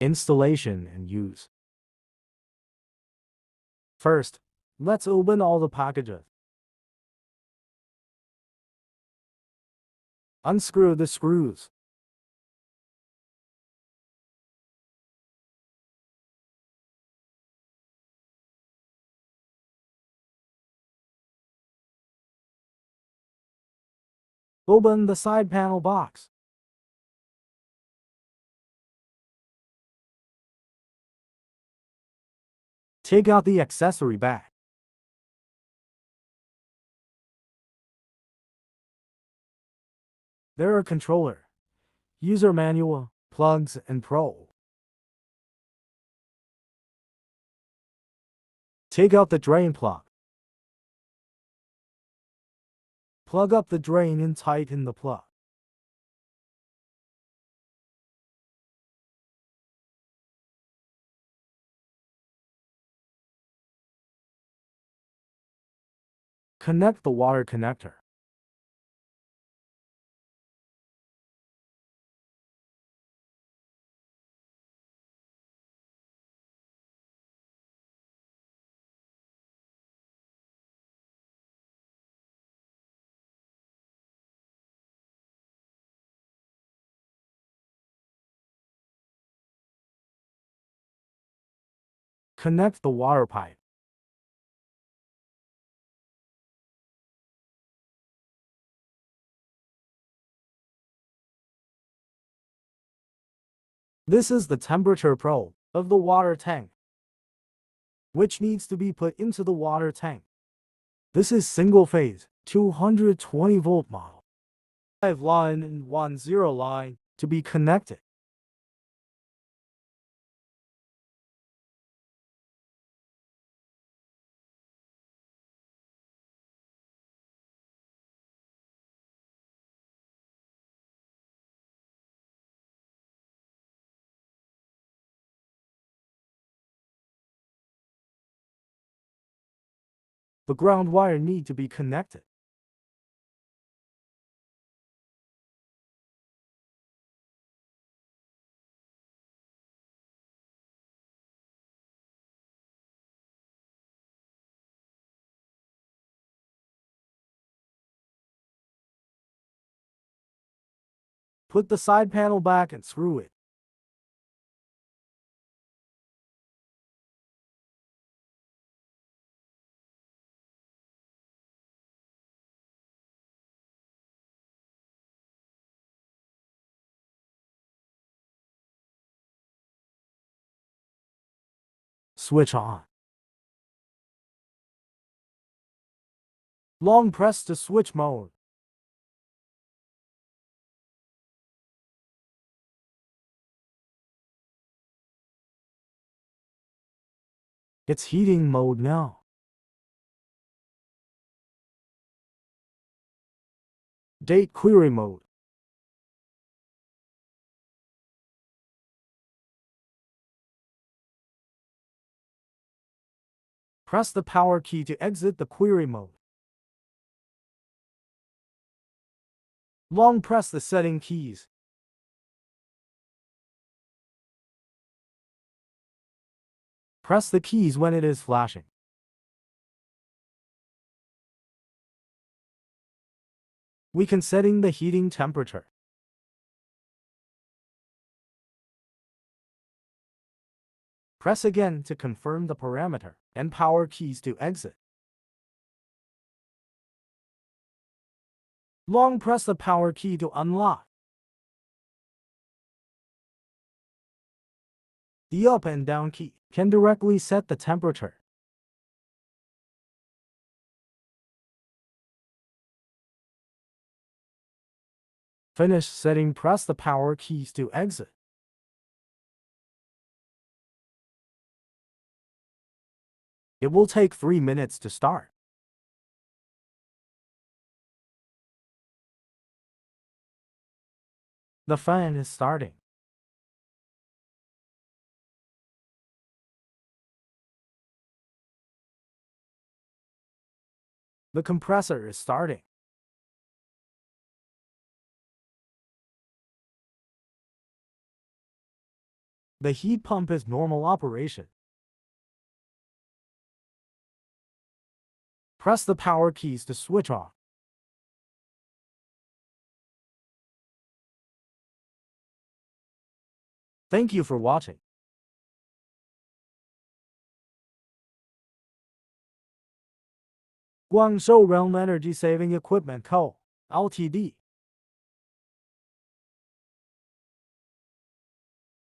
Installation and use. First, let's open all the packages. Unscrew the screws. Open the side panel box. Take out the accessory bag. There are controller, user manual, plugs, and probe. Take out the drain plug. Plug up the drain and tighten the plug. Connect the water connector. Connect the water pipe. This is the temperature probe of the water tank, which needs to be put into the water tank. This is single-phase, 220-volt model. 5 line and 10 line to be connected. The ground wire need to be connected. Put the side panel back and screw it. Switch on. Long press to switch mode. It's heating mode now. Date query mode. Press the power key to exit the query mode. Long press the setting keys. Press the keys when it is flashing. We can setting the heating temperature. Press again to confirm the parameter and power keys to exit. Long press the power key to unlock. The up and down key can directly set the temperature. Finish setting, press the power keys to exit. It will take 3 minutes to start. The fan is starting. The compressor is starting. The heat pump is normal operation. Press the power keys to switch on. Thank you for watching. Guangzhou Realm Energy Saving Equipment Co., Ltd.